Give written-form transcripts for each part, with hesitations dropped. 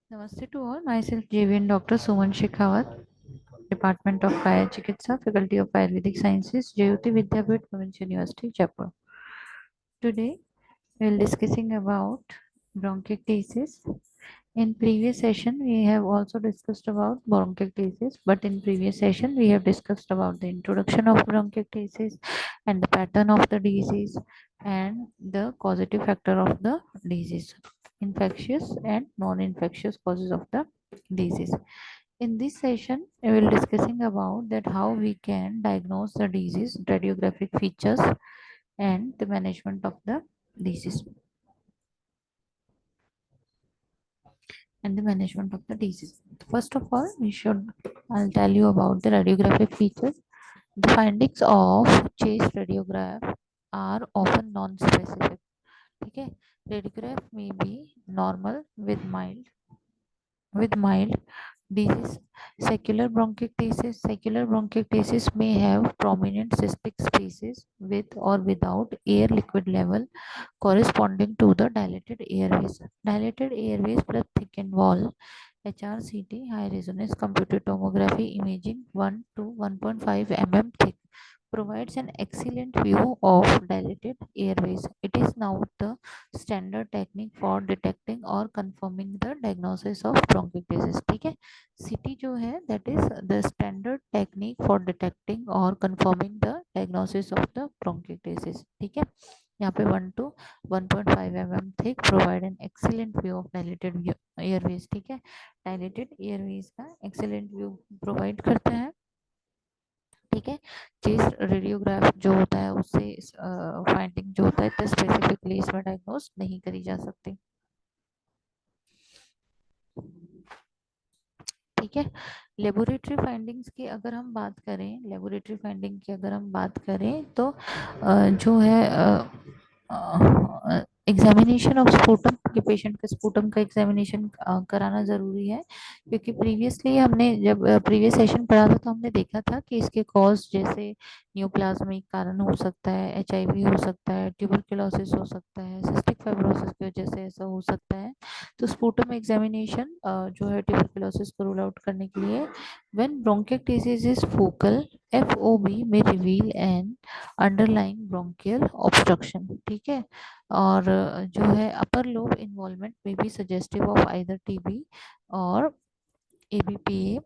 Namaste to all. Myself JVN Dr. Suman Shekhawat, Department of Fire Chikitsa, Faculty of Ayurvedic Sciences, Jayoti Vidyapeeth, Provincial University, Jaipur. Today we will discussing about bronchiectasis. In previous session, we have also discussed about bronchiectasis, but in previous session, we have discussed about the introduction of bronchiectasis and the pattern of the disease and the causative factor of the disease, infectious and non-infectious causes of the disease. In this session, we will discussing about that how we can diagnose the disease, radiographic features, and the management of the disease. And the management of the disease. First of all, I'll tell you about the radiographic features. The findings of chest radiograph are often non-specific. Okay, radiograph may be normal with mild disease. Secular bronchiectasis may have prominent cystic spaces with or without air liquid level corresponding to the dilated airways. Dilated airways plus thickened wall. HRCT, high resonance computed tomography imaging 1 to 1.5 mm thick, provides an excellent view of dilated airways. It is now the standard technique for detecting or confirming the diagnosis of bronchiectasis. ठीक है, CT जो है that is the standard technique for detecting or confirming the diagnosis of the bronchiectasis. ठीक है, यहाँ पे 1 to 1.5 mm thick provide an excellent view of dilated airways. ठीक है, dilated airways का excellent view provide करता है. ठीक है, चेस्ट रेडियोग्राफ जो होता है उससे फाइंडिंग जो होता है तो स्पेसिफिकली इसमें डायग्नोस नहीं करी जा सकती. ठीक है, लेबोरेटरी फाइंडिंग्स की अगर हम बात करें तो जो है एग्जामिनेशन ऑफ स्पूटम के पेशेंट का स्पूटम का एग्जामिनेशन कराना ज़रूरी है, क्योंकि प्रीवियसली हमने जब प्रीवियस सेशन पढ़ा था तो हमने देखा था कि इसके कॉज जैसे न्यूप्लाज्मिक कारण हो सकता है, HIV हो सकता है, ट्यूबरकुलोसिस हो सकता है, सिस्टिक फाइब्रोसिस की वजह से ऐसा हो सकता है. तो स्पूटम एग्जामिनेशन जो है ट्यूबरकुलोसिस को रूल आउट करने के लिए. When bronchiectasis is focal, FOB में reveal N underlying bronchial obstruction. ठीक है, और जो है अपर लोब इन्वॉल्वमेंट में भी सजेस्टिव ऑफ आइदर TB और ABPA.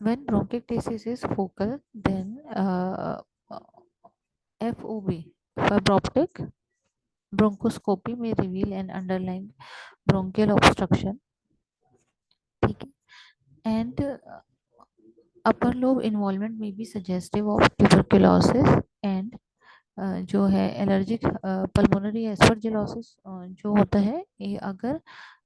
When bronchiectasis is focal, then FOB, fiber bronchoscopy may reveal an underlying bronchial obstruction. ठीक है, and upper lobe involvement may be suggestive of tuberculosis and जो है allergic pulmonary aspergillosis जो होता है, ये अगर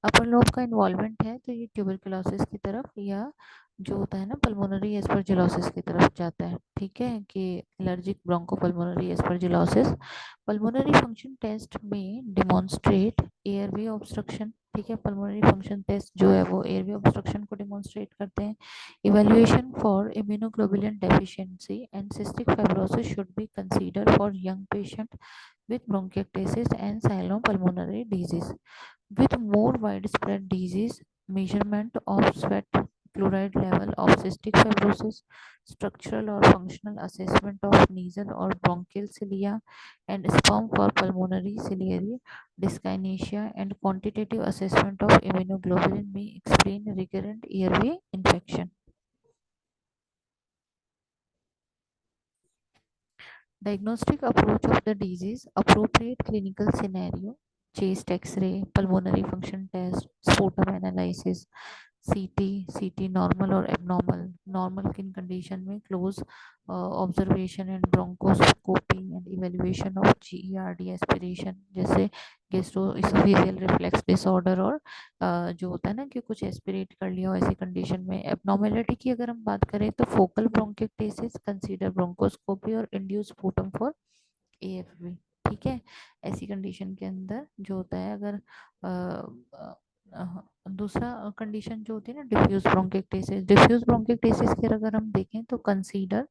अपर लोब का इन्वॉल्वमेंट है तो ये ट्यूबरकुलोसिस की तरफ या जो होता है ना पल्मोनरी एस्परजिलोसिस की तरफ जाता है. ठीक है, कि allergic bronchopulmonary aspergillosis. Pulmonary function test में डिमॉन्स्ट्रेट एयरवे ऑब्स्ट्रक्शन. ठीक है, पल्मोनरी फंक्शन टेस्ट जो है वो एयरवे ऑब्स्ट्रक्शन को डिमॉन्स्ट्रेट करते हैं. Evaluation for immunoglobulin deficiency and cystic fibrosis should be considered for young patient with bronchiectasis and pulmonary disease. With more widespread disease, measurement of sweat chloride level of cystic fibrosis, structural or functional assessment of nasal or bronchial cilia and sperm for pulmonary ciliary dyskinesia, and quantitative assessment of immunoglobulin may explain recurrent airway infection. Diagnostic approach of the disease: appropriate clinical scenario, chest X-ray, pulmonary function test, sputum analysis, CT normal और abnormal, normal किन condition में close observation and bronchoscopy and evaluation of GERD aspiration जैसे gastro-oesophageal reflex disorder और जो होता है ना कि कुछ एस्पिरेट कर लिया हो ऐसी कंडीशन में। एब्नॉर्मेलिटी की अगर हम बात करें तो फोकल ब्रोंकिक्टेसिस, कंसीडर ब्रोंकोस्कोपी और इंड्यूस स्पूटम फॉर AFB। ठीक है, ऐसी कंडीशन के अंदर जो होता है अगर दूसरा कंडीशन जो होती है ना डिफ्यूज ब्रोंकिक्टेसिस, डिफ्यूज ब्रोंकिक्टेसिस के अगर हम देखें तो कंसीडर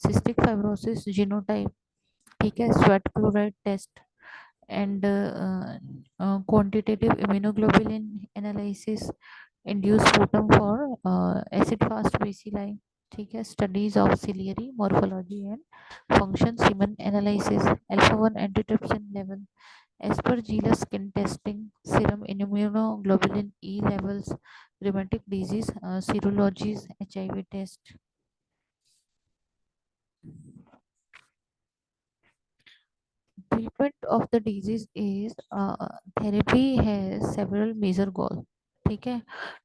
सिस्टिक फाइब्रोसिस जीनोटाइप, ठीक है, sweat chloride test and quantitative immunoglobulin analysis, induced sputum for acid fast bacilli, ठीक है, studies of ciliary morphology and function semen analysis, alpha 1 antitrypsin level, aspergillus skin testing, serum immunoglobulin E levels, rheumatic disease serologies, HIV test. Treatment of the disease is therapy has several major goals, ठीक है।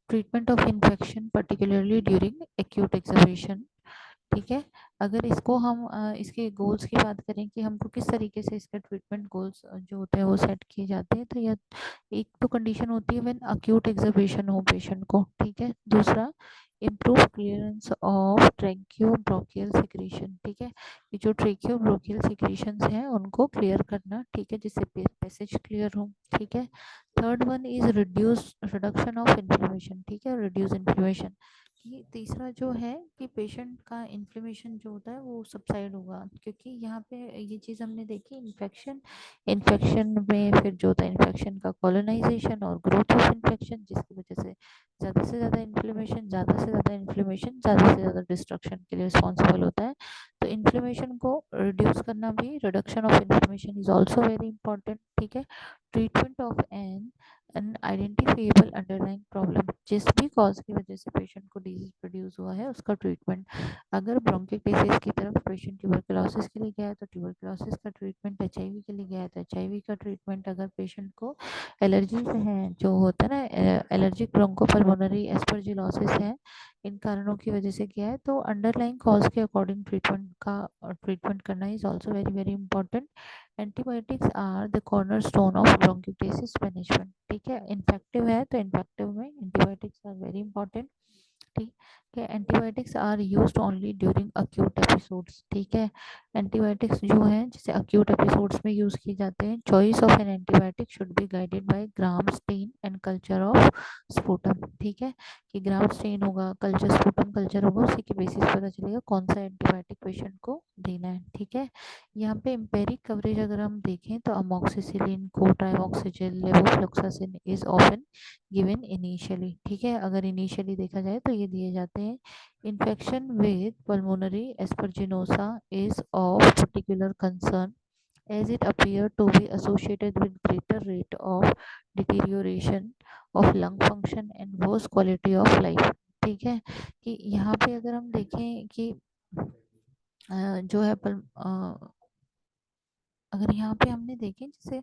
Treatment of infection particularly during acute exacerbation, ठीक है। अगर इसको हम इसके goals की बात करें कि हमको किस तरीके से इसके ट्रीटमेंट गोल्स जो होते हैं वो सेट किए जाते हैं, तो यह एक तो कंडीशन होती है व्हेन अक्यूट एक्सर्वेशन हो पेशेंट को, ठीक है। दूसरा improve clearance of tracheobronchial secretion, ठीक है, ये जो ट्रैकियो ब्रोकियल सिक्रीशंस हैं उनको क्लियर करना, ठीक है, जिससे पैसेज क्लियर हो, ठीक है। Third one is reduction of inflammation, ठीक है, रिड्यूस इन्फ्लेमेशन। कि तीसरा जो है कि पेशेंट का इन्फ्लेमेशन जो होता है वो सबसाइड होगा, क्योंकि यहाँ पे ये चीज़ हमने देखी इन्फेक्शन, इन्फेक्शन में फिर जो होता है इन्फेक्शन का कॉलोनाइजेशन और ग्रोथ ऑफ इन्फेक्शन, जिसकी वजह से ज़्यादा इन्फ्लेमेशन, ज़्यादा से ज़्यादा डिस्ट्रक्शन के लिए रिस्पॉन्सिबल होता है। तो इन्फ्लेमेशन को रिड्यूस करना भी, reduction of inflammation is also very important, ठीक है। Treatment of an identifiable underlying problem, जिस भी कॉज की वजह से पेशेंट को डिजीज प्रोड्यूस हुआ है उसका ट्रीटमेंट। अगर ब्रोंकिक्टेसिस की तरफ पेशेंट ट्यूबरकुलोसिस के लिए गया है तो ट्यूबरकुलोसिस का ट्रीटमेंट, HIV के लिए गया है तो HIV का ट्रीटमेंट, अगर पेशेंट को एलर्जीज हैं जो होता है ना एलर्जिक ब्रोंकोपल्मोनरी एस्परजिलोसिस है, इन कारणों की वजह से क्या है तो अंडरलाइंग कॉज के अकॉर्डिंग ट्रीटमेंट करना is also very very important. Antibiotics are the cornerstone of bronchitis management, ठीक है। इन्फेक्टिव है तो इन्फेक्टिव में एंटीबायोटिक्स आर वेरी इंपॉर्टेंट, ठीक है। Antibiotics are used only during acute episodes, ठीक है। एंटीबायोटिक्स जो हैं जैसे अक्यूट एपिसोड्स में यूज किए जाते हैं। Choice of an antibiotic should be guided by gram stain and culture of sputum, ठीक है, कि ग्राम स्टेन होगा, कल्चर स्पुटम कल्चर होगा, उसी के बेसिस पता चलेगा कौन सा एंटीबायोटिक पेशेंट को देना है, ठीक है। यहाँ पे एम्पेरिक कवरेज अगर हम देखें तो amoxicillin, cotrimoxazole, levofloxacin is often given initially, ठीक है। अगर इनिशियली देखा जाए तो ये दिए जाते हैं। Infection with pulmonary aeruginosa is of particular concern as it appear to be associated with greater rate of deterioration of lung function and worse quality of life, ठीक है। कि यहाँ पे अगर हम देखें कि जो है अगर यहाँ पे हमने देखें जैसे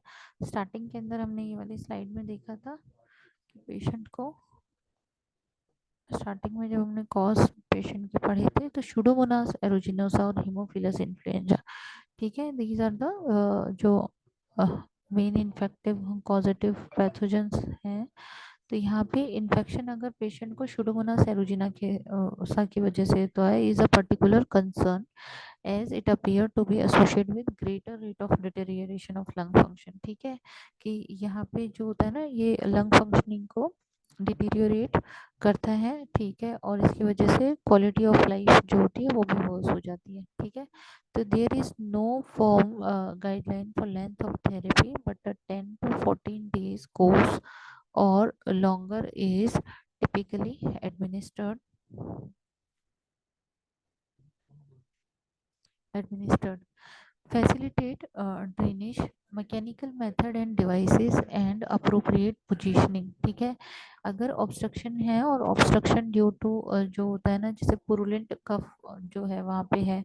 स्टार्टिंग के अंदर हमने ये वाली स्लाइड में देखा था कि पेशेंट को स्टार्टिंग में जब हमने कॉज पेशेंट के पढ़े थे तो सुडोमोनास एरोजिनोसा और हीमोफिलस इन्फ्लुएंजा, ठीक है, दीज आर द जो मेन इन्फेक्टिव कॉजेटिव पैथोजेंस हैं। तो यहाँ पे इन्फेक्शन अगर पेशेंट को सुडोमोनास एरोजिना के सा की वजह से तो है, is a particular concern as it appear to be associated with greater rate of deterioration of lung function, ठीक है। कि यहाँ पे जो होता है ना ये लंग फंक्शनिंग को डिटीरियोरेट करता है, ठीक है, और इसकी वजह से क्वालिटी ऑफ लाइफ जो होती है वो भी वर्स हो जाती है, ठीक है। तो there is no form guideline for length of therapy but a 10 to 14 days course or longer is typically administered, administered. Facilitate drainage, mechanical method and devices and appropriate positioning। ठीक है, अगर ऑब्स्ट्रक्शन है और ऑब्स्ट्रक्शन ड्यू टू जो होता है ना, जैसे पुरुलेंट कफ जो है वहाँ पे है,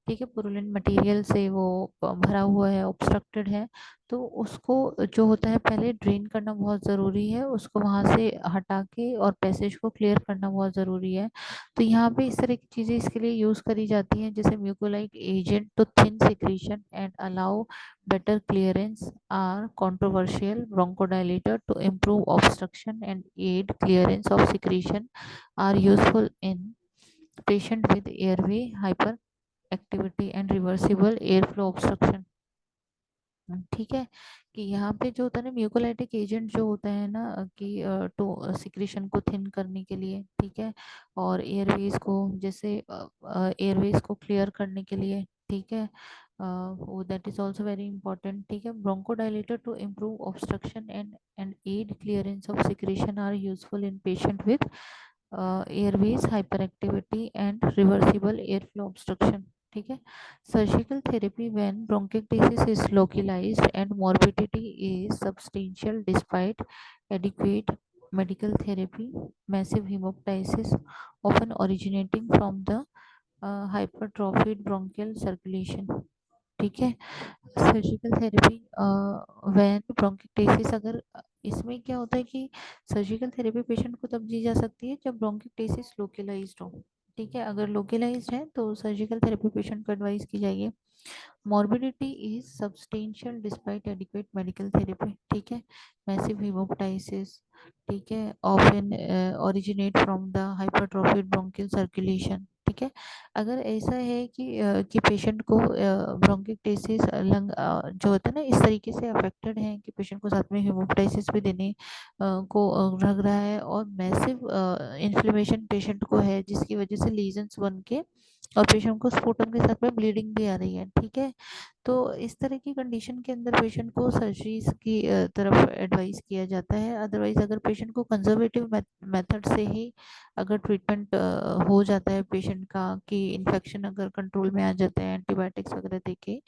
ठीक है, पुरुलेंट मटेरियल से वो भरा हुआ है, ऑब्स्ट्रक्टेड है, तो उसको जो होता है पहले ड्रेन करना बहुत ज़रूरी है, उसको वहाँ से हटा के और पैसेज को क्लियर करना बहुत ज़रूरी है। तो यहाँ पे इस तरह की चीज़ें इसके लिए यूज़ करी जाती हैं, जैसे mucolytic agent to thin secretion and allow better clearance are controversial, bronchodilator to improve obstruction and aid clearance of secretion are useful in patient with airway hyperactivity and reversible airflow obstruction। ठीक है, कि यहाँ पे जो होता है ना mucolytic agent जो होता है ना कि तो सिक्रीशन को थिन करने के लिए, ठीक है, और एयरवेज को जैसे एयरवेज को क्लियर करने के लिए, ठीक है, वो that is also very important. ठीक है, bronchodilator to improve obstruction and aid clearance of secretion are useful in patient with airways hyperactivity and reversible airflow obstruction. ठीक है, surgical therapy when bronchiectasis is localized and morbidity is substantial despite adequate medical therapy, massive hemoptysis often originating from the hypertrophied bronchial circulation। ठीक है, surgical therapy van ब्रोंकिक्टेसिस, अगर इसमें क्या होता है कि सर्जिकल थेरेपी पेशेंट को तब दी जा सकती है जब ब्रोंकिक्टेसिस लोकलाइज्ड हो। ठीक है, अगर लोकलाइज्ड है तो सर्जिकल थेरेपी पेशेंट को एडवाइस की जाएगी। morbidity is substantial despite adequate medical therapy। ठीक है, massive hemoptysis, ठीक है, often originate from the hypertrophied bronchial circulation। ठीक है, अगर ऐसा है कि पेशेंट को ब्रोंकिक्टेसिस लंग जो होता है ना इस तरीके से अफेक्टेड है कि पेशेंट को साथ में हेमोप्टाइसिस भी देने को लग रहा है, और मैसिव इन्फ्लेमेशन पेशेंट को है जिसकी वजह से लीजन्स बन के और पेशेंट को स्पुटम के साथ में ब्लीडिंग भी आ रही है। ठीक है, तो इस तरह की कंडीशन के अंदर पेशेंट को सर्जरीज की तरफ एडवाइस किया जाता है। अदरवाइज अगर पेशेंट को कंजर्वेटिव मेथड से ही अगर ट्रीटमेंट हो जाता है पेशेंट का, कि इन्फेक्शन अगर कंट्रोल में आ जाता है एंटीबायोटिक्स वगैरह देके,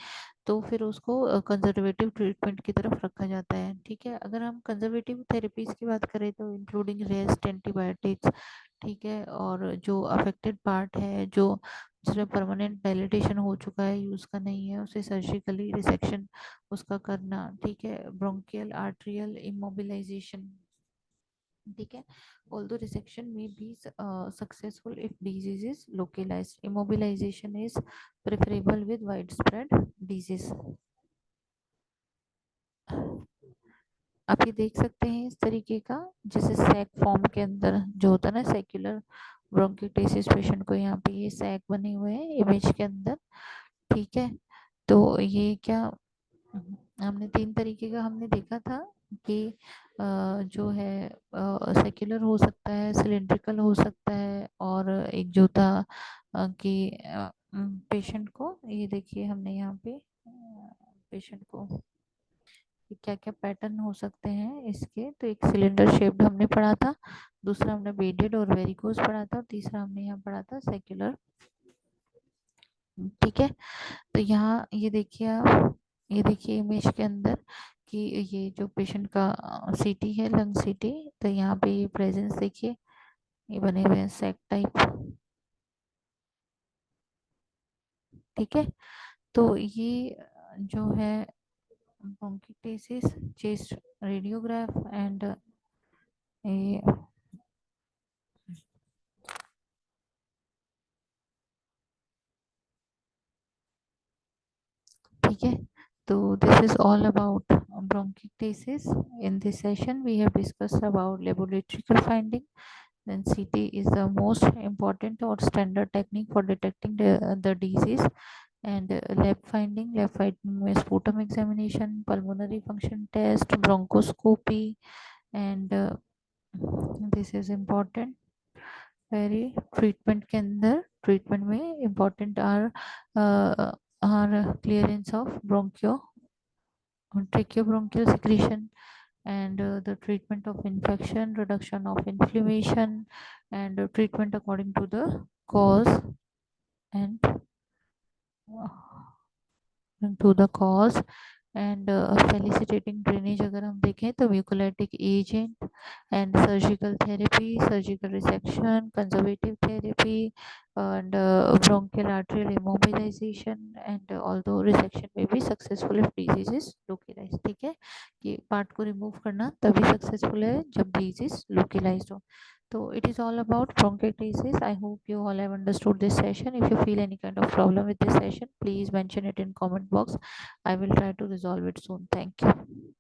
तो फिर उसको कंजर्वेटिव ट्रीटमेंट की तरफ रखा जाता है। ठीक है, अगर हम कंजर्वेटिव थेरेपीज की बात करें तो इंक्लूडिंग रेस्ट, एंटीबायोटिक्स, ठीक है, और जो अफेक्टेड पार्ट है जो जिसमें परमानेंट डायलिटेशन हो चुका है, यूज का नहीं है, उसे सर्जिकली रिसेक्शन उसका करना। ठीक है, ब्रोंकियल आर्ट्रियल इमोबिलाइजेशन। ठीक है, although resection may be successful if disease is localized, immobilization is preferable with widespread disease। आप ये देख सकते हैं इस तरीके का, जैसे सैक फॉर्म के अंदर जो होता है ना सेक्युलर ब्रोंकिटिस पेशेंट को, यहाँ पे ये सैक बने हुए हैं इमेज के अंदर। ठीक है, तो ये क्या हमने तीन तरीके का हमने देखा था कि जो है सेक्युलर हो सकता है, सिलेंड्रिकल हो सकता है, और एक जो था कि पेशेंट को, ये देखिए हमने यहाँ पे पेशेंट को क्या क्या पैटर्न हो सकते हैं इसके, तो एक सिलेंडर शेप्ड हमने पढ़ा था, दूसरा हमने बेडेड और वेरिकोज पढ़ा था, और तीसरा हमने यहाँ पढ़ा था सेक्युलर। ठीक है, तो यहाँ ये देखिए आप, ये देखिए इमेज के अंदर कि ये जो पेशेंट का सीटी है, लंग सीटी, तो यहाँ पे ये प्रेजेंस देखिए, ये बने हुए हैं सैक टाइप। ठीक है, तो ये जो है ब्रोंकिटिस चेस्ट रेडियोग्राफ एंड ये, ठीक है, तो this is all about bronchiectasis। In this session we have discussed about laboratory finding, then CT is the most important or standard technique for detecting the disease, and lab finding में sputum examination, pulmonary function test, bronchoscopy, and this is important very। Treatment के अंदर, treatment में important are clearance of bronchio tracheobronchial secretion, and the treatment of infection, reduction of inflammation, and treatment according to the cause and to the cause and felicitating drainage अगर हम देखें तो mucolytic agent and surgical therapy, surgical resection, conservative therapy and bronchial arterial immobilization and although resection may be successful if disease is localized. ठीक है, ये part को remove करना तभी सक्सेसफुल है जब डिजीज लोकलाइज्ड हो. So it is all about bronchiectasis. I hope you all have understood this session. If you feel any kind of problem with this session, please mention it in comment box. I will try to resolve it soon. Thank you.